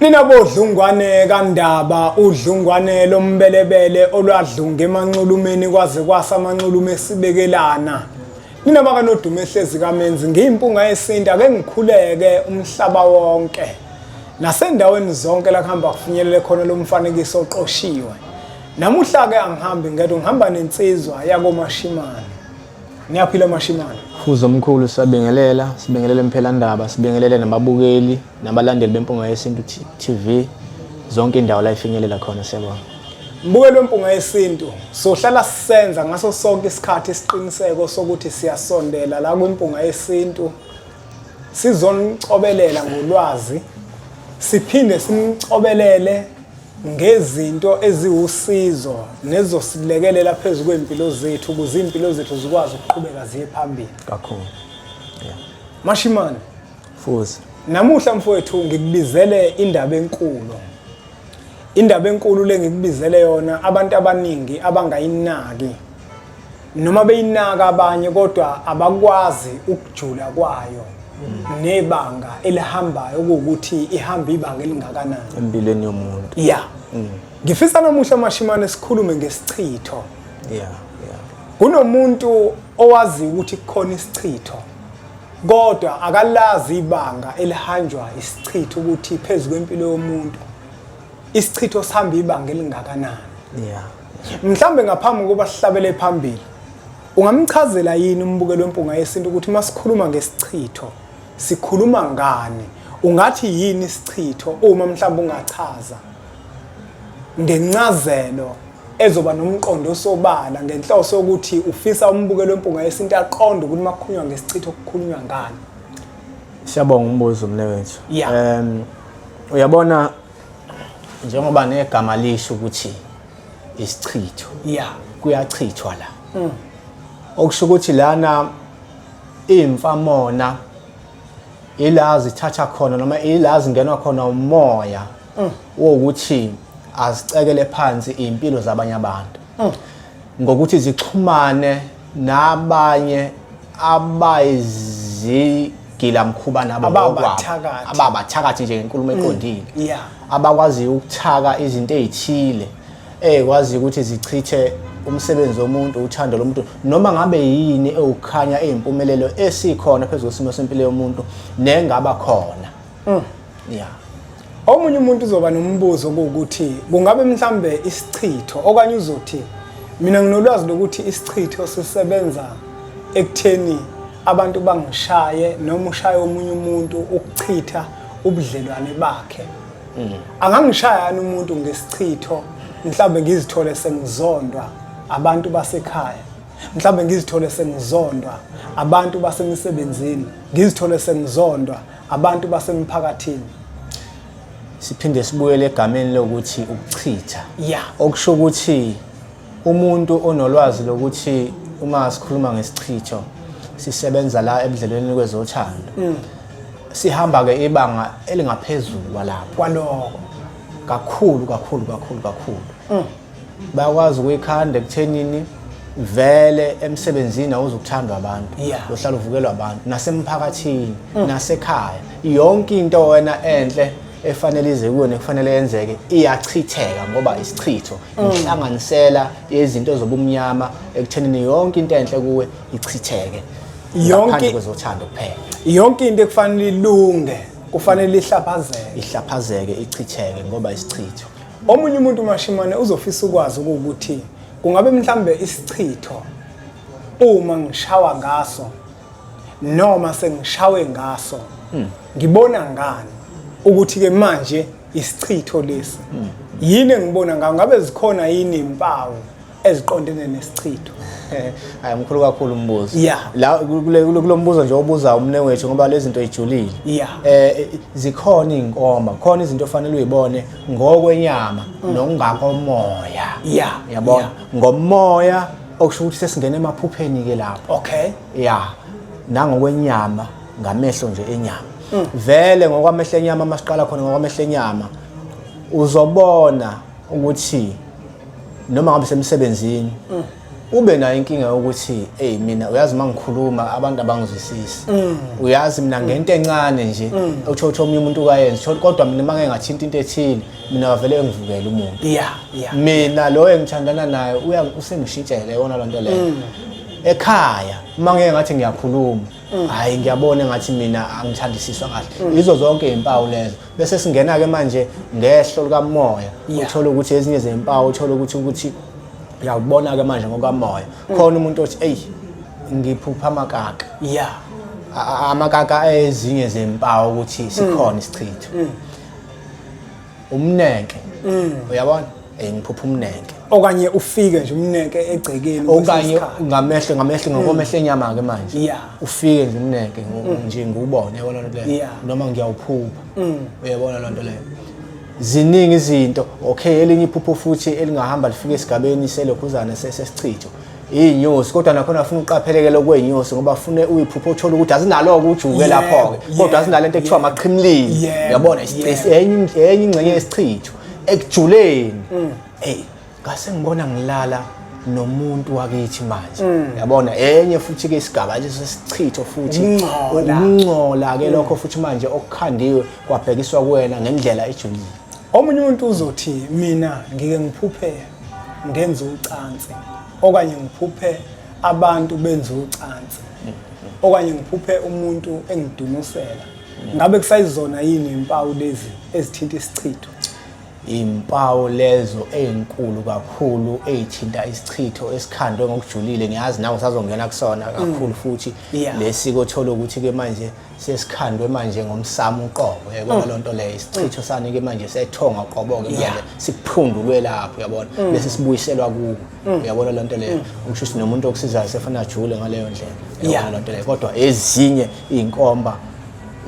Nina bodlungwane kaNdaba udlungwane lombelebele olwadlunga emanxulumeni kwaze kwasa amanxulume esibekelana. Nina baka nodumo ehlezi kaMenzi ngiyimpunga yesintu ake ngikhuleke umhlaba wonke. Nasendaweni zonke la kuhamba kufinyelele khona lo mfanekiso oqoshiwe. Namuhla ke angihambi ngedwa ngihamba nensizwa yakoMashimane. Niyaphila Mashimane. Fuzo omkhulu sibingelela imphela ndaba, sibingelele nababukeli nabalandeli bempunga yesintu TV zonke indawo la ifinyelela khona siyabona. Mbukelo wempunga yesintu sohlala sisenza ngaso sonke isikhathi isiqiniseko sokuthi siyasondela la kwimpunga yesintu sizonicobelela ngolwazi siphinde simcobelele ngezinto eziwusizo nezosilekelela phezulu kwempilo zethu ukuze impilo zethu zikwazi ukuqhubeka ziye phambili kakhulu. Mashimane Fuzo namuhla mfowethu ngikubizele indaba enkulu. Indaba enkulu lengikubizele yona abantu abaningi abangayinaki noma beyinaka abanye kodwa abakwazi ukujula kwayo nebanga elihambayo ukuthi ihamba ibanga elingakanani empilweni yomuntu. Yeah. Ngifisa namuhla Mashimane sikhulume ngesichitho. Yeah. Kunomuntu owazi ukuthi kukhona isichitho kodwa akalazi ibanga elihanjwa isichitho ukuthi phezulu kwempilo yomuntu isichitho sihamba ibanga elingakanani. Yeah. Mhlambe ngaphambi kokuba sihlabele phambili ungamchazela yini umbukelo wempunga yesintu ukuthi masikhuluma ngesichitho sikhuluma ngani? Ungathi yini isichitho uma mhlawumbe ungachaza ngencazelo ezoba nomqondo osobala ngenhloso yokuthi ufisa umbukelo wempunga yesintu aqonde ukuthi makukhulunywa ngesichitho kukhulunywa ngani? Siyabonga umbuzo mnewethu. Yeah. Uyabona njengoba negama lisho ukuthi isichitho. Yeah. Kuyachithwa la. Okusho ukuthi lana imfamona ilazi thatha khona noma ilazi ngenwa khona umoya wokuthi azicekele phansi impilo zabanye abantu ngokuthi zixhumane nabanye abayizigila mkhuba nabo ababathakathi nje ngenkulumo eqondile. Yeah. Abakwazi ukuthaka izinto ezithile ekwazi ukuthi zichithe umsebenzi womuntu uthando lomuntu noma ngabe yini ewukhanya ezimpumelelo esikhona phezulu kwesimo sempilo yomuntu nengaba khona. Yeah. Omunye umuntu uzoba nombuzo ukuthi kungabe mhlambe isichitho okanye uzothi mina nginolwazi lokuthi isichitho sisebenza ekutheni abantu bangishaye noma ushaye omunye umuntu ukuchitha ubudlelwane bakhe. Angangishaya umuntu ngesichitho mhlambe ngizithole sengizondwa abantu basekhaya, mhlambe ngizithole sengizondwa abantu basemsebenzini, ngizithole sengizondwa abantu basemphakathini. Siphinde sibuyele egameni lokuthi ukuchitha. Yeah. Okusho ukuthi umuntu onolwazi lokuthi uma sikhuluma ngesichitho sisebenza la ebudlelweni kwezothando. Sihamba ke ibanga elingaphezulu kwalokho kakhulu. Bayakwazi ukuyikhanda ekuthenini vele emsebenzini awuzukuthandwa abantu. Yeah. Uhlala uvukelwa abantu nasemphakathini nasekhaya yonke into wena enhle efanele ize kuwe nekufanele yenzeke iyachitheka ngoba isichitho inhlanganisela yezinto zobumnyama ekuthenini yonke into enhle kuwe ichitheke yonke kwezothando kuphela. Yonke into ekufanele ilunge kufanele ihlaphazeke ichitheke ngoba isichitho. Omunye umuntu Mashimane uzofisa ukwazi ukuthi kungabe mhlambe isichitho uma ngishawa ngaso noma sengishawe ngaso ngibona ngani ukuthi ke manje isichitho lesi yini engibona ngayo ngabe zikhona yini impawu eziqondene nesichitho? Hayi mkhulu kakhulu umbuzo. Yeah. La kulombuzo nje obuza umnewethu ngoba lezi zinto ejulile. Yeah. Zikhona inkomba, khona izinto ofanele uyibone ngokwenyama nokungakomoya. Yeah. Yabona ngomoya okusho ukuthi sesingena emaphupheni ke lapho. Okay. Yeah. Nangokwenyama ngamehlo nje enyama. Vele ngokwamehlo enyama masiqala khona ngokwamehlo enyama uzobona ukuthi noma ngabe semsebenzini ube nayo inkinga yokuthi mina uyazi mangikhuluma abantu abangizwisisi uyazi mina ngento encane nje uthola omunye umuntu ukayenza kodwa mina mangeke ngathinta into ethile mina vele ngivukela umuntu mina lo engithandana naye usengishintshele yona lonto leyo ekhaya mangeke ngathi ngiyakhuluma hayi ngiyabona ngathi mina angithandisiswa kahle izo zonke izimpawu lezo bese singena ke manje ngehlo likamoya uthola ukuthi ezinye izimpawu uthola ukuthi uyabona ke manje ngokamoya khona umuntu othi hey ngiphupha amakaka amakaka ezinye izimpawu ukuthi sikhona isichitho umneke uyabona ngiphupha umneke okanye ufike nje umneke egcekeni okanye ngamehlo ngokomehlo enyama ke manje ufike nje umneke nje ngubone yabona lonto leyo noma ngiyawuphupha uyabona lonto leyo ziningi izinto okay elinye iphupho futhi elingahamba lifike esigabeni selokhuzana sesichitho inyosi kodwa nakhona ufuna uqapheleke lokweinyosi ngoba ufune uyiphupho uthola ukuthi azinalo ukujuke lapho ke kodwa azinalento ekuthiwa amaqhimlili uyabona enye ingcenye yesichitho ekujuleni ngase ngibona ngilala nomuntu wakithi manje uyabona enye futhi ke isigaba leso sesichitho futhi ukungcola ke lokho futhi manje okukhandiwe kwabhekiswa kuwena ngendlela ejulile omunye umuntu uzothi mina ngike ngiphuphe ngenza ucansi okanye ngiphuphe abantu benza ucansi okanye ngiphuphe umuntu engidunusela ngabe kusayizona yini impawu lezi ezithinta isichitho impawu lezo ezinkulu kakhulu ezithinta isichitho esikhandwe ngokujulile ngiyazi nawe usazongena kusona kakhulu futhi lesiko othola ukuthi ke manje sesikhandwe manje ngomsamo uqobo yabona lonto leyo isichitho sani ke manje sethonga uqobo ke manje siphundulwe lapho uyabona bese sibuyiselwa kuwo uyabona lonto leyo ukusho ukuthi nomuntu okusizayo sefana ajule ngaleyo ndlela yabona lonto leyo kodwa ezinye inkomba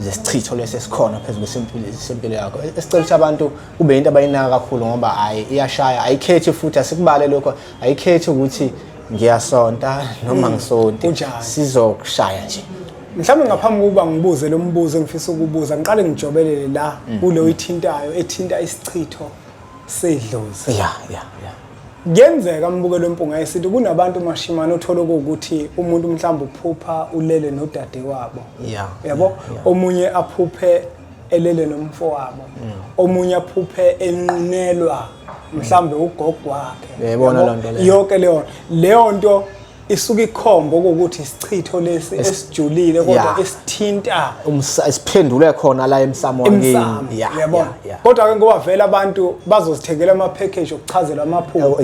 zesichitho lesesikhona phezulu kwesempilo yakho esicela ukuthi abantu kube into abayinaka kakhulu ngoba hayi iyashaya ayikhethi futhi asikubale lokho ayikhethi ukuthi ngiyasonta noma ngisonto sizokushaya nje mhlawumbe ngaphambi kokuba ngibuze lo mbuzo engifisa ukubuza ngiqale ngijobelele la kulo ithintayo ethinta isichitho sedlozi kuyenzeka mbukelo wempunga yesithi kunabantu mashimana othola ukuthi umuntu mhlawumbe uphupha ulele nodade wabo yabo omunye aphuphe elele nomfowabo omunye aphuphe enqinelwa mhlawumbe ugogo wakhe yabona lonto leyo yonke leyo nto isuke ikhomba ukuthi isichitho lesi esijulile kodwa esithinta isiphendule khona la emsamo wakini yabona kodwa ke ngoba vele abantu bazosithengela ama package okuchazela amaphupho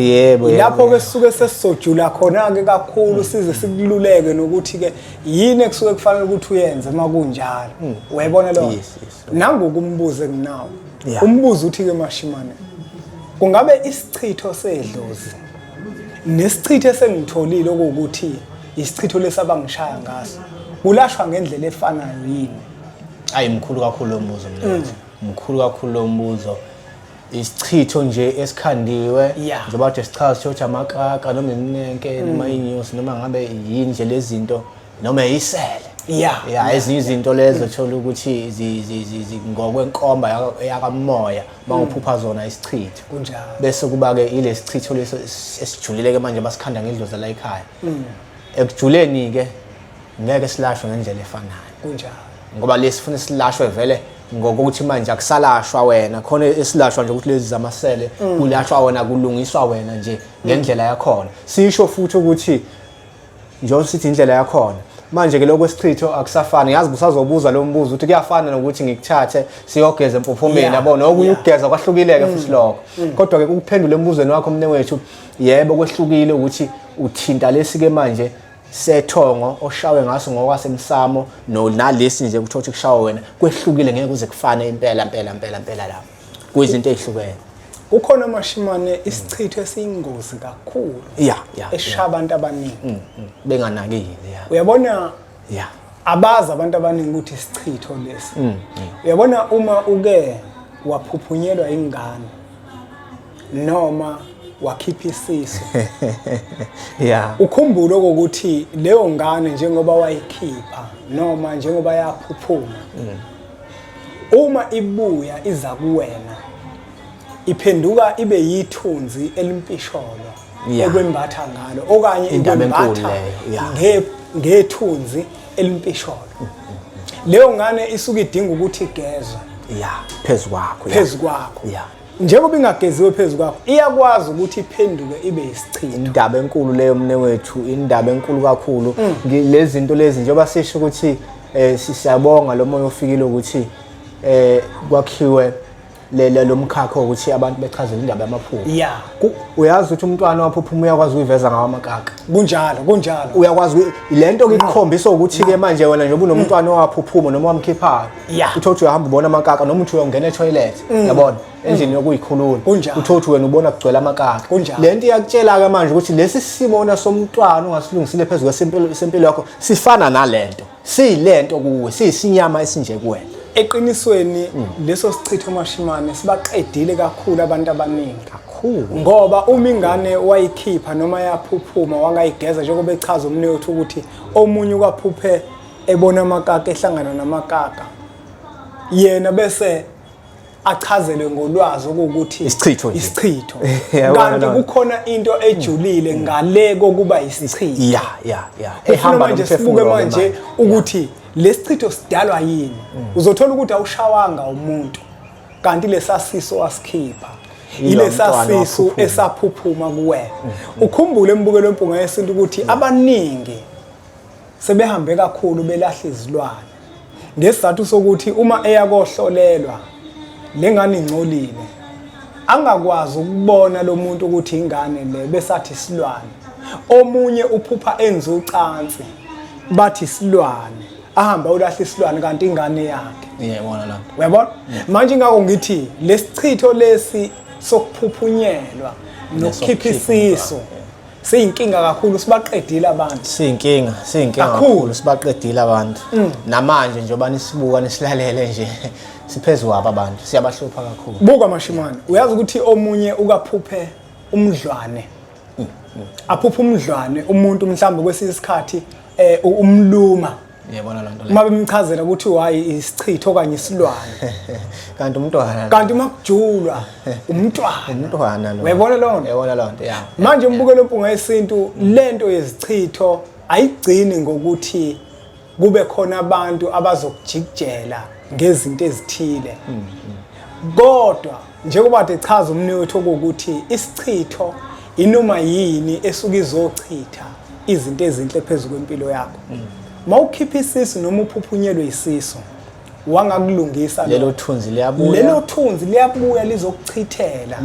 lapho ke sisuke sesizojula khona ke kakhulu size sikululeke nokuthi ke yini ekusuke kufanele ukuthi uyenze makunjalo uyayibona lo nangokumbuze nginawo umbuzo uthi ke mashimane kungabe isichitho sedlozi nesichitho esengitholile ukuthi isichitho lesabangishaya ngaso kulashwa ngendlela efanayo yini ayi mkhulu kakhulu lo mbuzo mina mkhulu kakhulu lo mbuzo isichitho nje esikhandiwe njengoba nje sichaza ukuthi amakaka noma iminenke noma inyosi noma ngabe yini nje lezinto noma isele ezinye izinto lezo thola ukuthi ngokwenkomba yakamoya banguphupha zona isichitho kunjalo bese kuba ke ile sichitho leso esijulile ke manje basikhanda ngendlozi la ekhaya ekujuleni ke ngeke silashwe ngendlela efanayo kunjalo ngoba lesifuna silashwe vele ngokuthi manje akusalashwa wena khona esilashwa nje ukuthi lezi zamasele kulashwa wena kulungiswa wena nje ngendlela yakhona sisho futhi ukuthi njengoba sithi indlela yakhona manje ke lokho esichitho akusafani yazi busazobuza lo mbuzo ukuthi kuyafana nokuthi ngikuthathe siyogeza empophomeni yabona okunye ukugeza kwahlukileke futhi lokho kodwa ke ukuphendula embuzweni wakho mne wethu yebo kwehlukile ukuthi uthinta lesike manje sethongo oshawe ngaso ngokwasemsamo nalesi nje ukuthothi kushawa wena kwehlukile ngeke kuze kufane impela lapho kuyizinto ezihlukene ukhona amashimane isichitho esiyingozi kakhulu esishaya abantu abaningi benganakile uyabona abazi abantu abaningi ukuthi isichitho lesi uyabona uma uke waphuphunyelwa ingane noma wakhipha isiso ukhumbule ukuthi leyo ngane njengoba wayikhipha noma njengoba yaphuphuma uma ibuya iza kuwena iphenduka ibe yithunzi elimpisholo Yeah. ekwembatha ngalo okanye Indaba enkulu ekwembatha leyo, yeah. ngethunzi elimpisholo. Leyo ngane isuke idinga ukuthi igezwe Yeah, phezu kwakho. phezu kwakho. Yeah. Njengoba ingageziwe phezu kwakho iyakwazi ukuthi iphenduke ibe isichitho. Indaba enkulu leyo mnewethu, indaba enkulu kakhulu. Lezi zinto lezi njengoba sisho ukuthi siyabonga lo moya ofikile ukuthi kwakhiwe lo mkhakha ukuthi abantu bechazele indaba yamaphupho. Yeah. Uyazi ukuthi umntwana waphuphuma uyakwazi ukuyiveza ngawo amakaka. Kunjalo. Uyakwazi lento ikukhombisa ukuthi ke manje wena njengoba unomntwana owaphuphuma noma wamkhiphayo. Yeah. Uthothi uyahamba ubona amakaka noma uthi uyongena etoilet, yabona? Endlini yokuyikhulula. Uthothi wena ubona kugcwele amakaka. Lento iyakutshela ke manje ukuthi lesi simo ona somntwana ungasilungisile phezulu kwesempilo yakho sifana nalento. Siyilento kuwe, siyisinyama esinje kuwena. Eqinisweni leso sichitho Mashimane sibaqedile kakhulu abantu abaningi kakhulu ngoba uma ingane wayikhipha noma yaphuphuma wangayigeza njengoba echaza umnewethu ukuthi omunye ukaphuphe ebona amakaka ehlangana namakaka yena bese achazele ngolwazi ukuthi isichitho kanti kukhona into ejulile ngale kokuba isichitho. Ehamba manje sibuke manje ukuthi lesichitho sidalwa yini. Uzothola ukuthi awushawanga umuntu kanti lesasiso wasikhipha ilesasiso esaphuphuma kuwena. Ukhumbule embukelo wempunga yesintu ukuthi abaningi sebehambe kakhulu belahla izilwane ngesizathu sokuthi uma eyakohlolelwa lengane ingcolile angakwazi ukubona lo muntu ukuthi ingane le besathi isilwane. Omunye uphupha enze ucansi bathi isilwane ahamba ulahla isilwane kanti ingane yakhe. Yebona la. Uyabona? Manje ngako ngithi lesichitho lesi sokuphuphunyelwa nokukhipha isiso siyinkinga kakhulu sibaqedile abantu. Siyinkinga kakhulu sibaqedile abantu. Namanje njengoba nisibuka nisilalele nje siphezulu apha abantu siyabahlupha kakhulu. Buka Mashimane, uyazi ukuthi omunye ukaphuphe umdlwane. Aphupha umdlwane umuntu mhlambe kwesikhathi umluma. Yebona lento le. Mabe mchazela ukuthi why isichitho okanye isilwane. Kanti umntwana. Kanti makujulwa umntwana lo. Uyabona lonto? Yebona lonto, yeah. Manje umbukelo wempunga yesintu lento yezichitho ayigcini ngokuthi kube khona abantu abazokujikijela ngezinto ezithile. Kodwa njengoba echaza umnewethu ukuthi isichitho inoma yini esuka izochitha izinto ezinhle phezulu kwempilo yakho. Mawukhipha isisu noma uphuphunyelwe isisu wangakulungisa lelo thunzi liyabuya lizokuchithela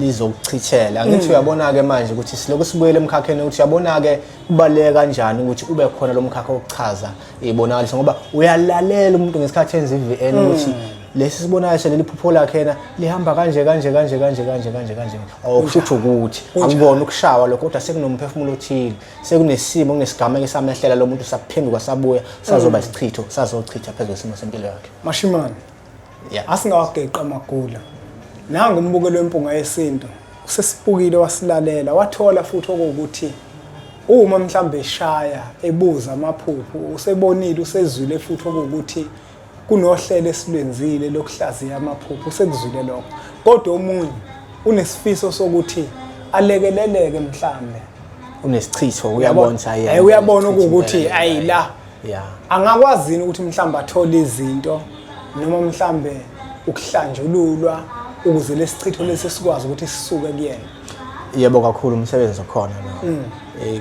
ngithi uyabona ke manje ukuthi siloko sibuyele emkhakheni ukuthi uyabona ke kubaleka kanjani ukuthi ube khona lo mkhakha wokuchaza ibonakalisa ngoba uyalalela umuntu ngesikhathi enza iVN ukuthi lesi sibonayo leli phupho lakhe lihamba kanje awukusho ukuthi angibona ukushawa lokho kodwa sekunomphefumulo othile sekunesimo kunesigameko esamehlela lo muntu saphenduka sabuya sazoba isichitho sazochitha phezulu isimo sempilo yakhe. Mashimane, asingawageqa amagula nanga umbukelo wempunga yesintu usesibukile wasilalela wathola futhi ukuthi uma mhlambe eshaya ebuza amaphupho usebonile usezwile futhi ukuthi kunohlelo esilwenzile lokuhlaziya amaphupho usekuzwile lokho kodwa omunye unesifiso sokuthi alekeleleke mhlambe unesichitho uyabona uyabona ukuthi ayila angakwazini ukuthi mhlambe athole izinto noma mhlambe ukuhlanjululwa ukuze lesichitho lesi sikwazi ukuthi sisuke kuyena. Yebo kakhulu umsebenzi okhona lo.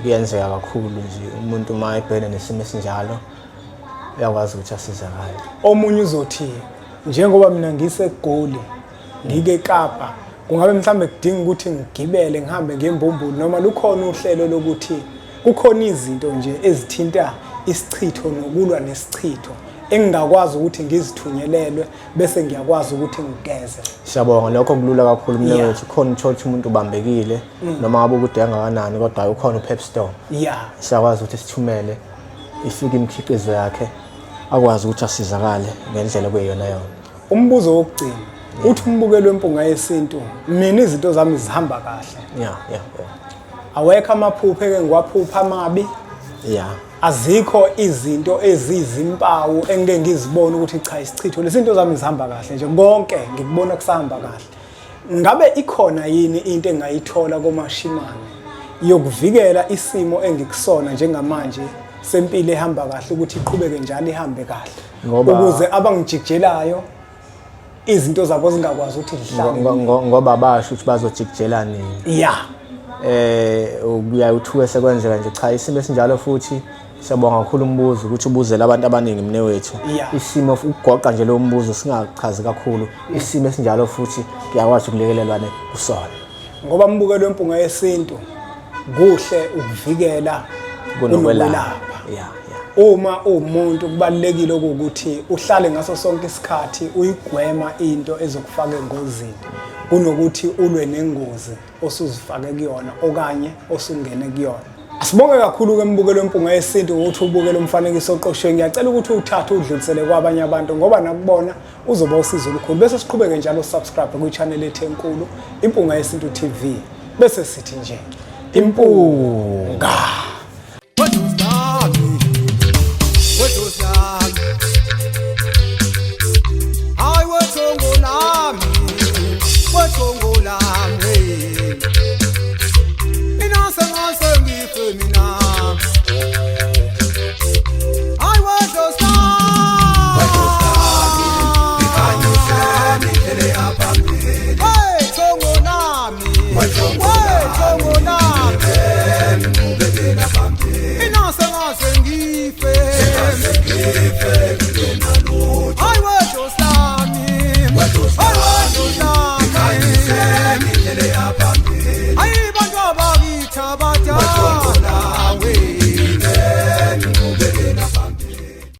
Kuyenzeka kakhulu nje umuntu mayebhena nesimo esinjalo uyakwazi ukuthi asizakale. Omunye uzothi njengoba mina ngiseGoli ngike eKapa kungabe mhlambe kudinga ukuthi ngigibele ngihambe ngembumbulu noma lukhona uhlelo lokuthi kukhona izinto nje ezithinta isichitho nokulwa nesichitho engingakwazi ukuthi ngizithunyelelwe bese ngiyakwazi ukuthi ngigeze. Siyabonga lokho kulula kakhulu mnewethu khona uthola umuntu ubambekile noma ngabe ukude kangakanani kodwa ukhona uPep Store. Siyakwazi ukuthi sithumele ifike imikhiqizo yakhe akwazi ukuthi asizakale ngendlela kweyona yona. Umbuzo wokugcina uthi umbukelo wempunga yesintu mina izinto zami zihamba kahle. Awekho amaphupho eke ngiwaphupha amabi. Azikho izinto ezizimpawu engeke ngizibone ukuthi cha isichitho lezinto zami zihamba kahle nje konke ngikubona kusahamba kahle. Ngabe ikhona yini into engayithola koMashimane yokuvikela isimo engikusona njengamanje sempilo ehamba kahle ukuthi iqhubeke njalo ihambe kahle ukuze abangijikjelayo izinto zabo zingakwazi ukuthi zihlale ngoba basho ukuthi bazojikjela nini. Uyayithuke sekwenzeka nje cha isimo esinjalo futhi siyabonga kakhulu umbuzo ukuthi ubuzela abantu abaningi mne wethu. Isimo ukugoqa nje lo mbuzo singachazi kakhulu isimo esinjalo futhi kuyakwazi ukulekelelwana kusona. Ngoba mbukelo wempunga yesintu kuhle ukuvikela kunokwelapha. Uma umuntu kubalekile ukuthi uhlale ngaso sonke isikhathi uyigwema into ezokufaka engozini kunokuthi ulwe nengozi osuzifake kuyona okanye osungene kuyona. Asibonge kakhulu ke mbukelo wempunga yesintu ukuthi ubukele umfanekiso oqoshwe. Ngiyacela ukuthi uthathe udlulisele kwabanye abantu ngoba nakubona uzoba usizo olukhulu. Bese siqhubeke njalo subscribe ku-channel yethu enkulu Impunga Yesintu TV. Bese sithi nje impunga.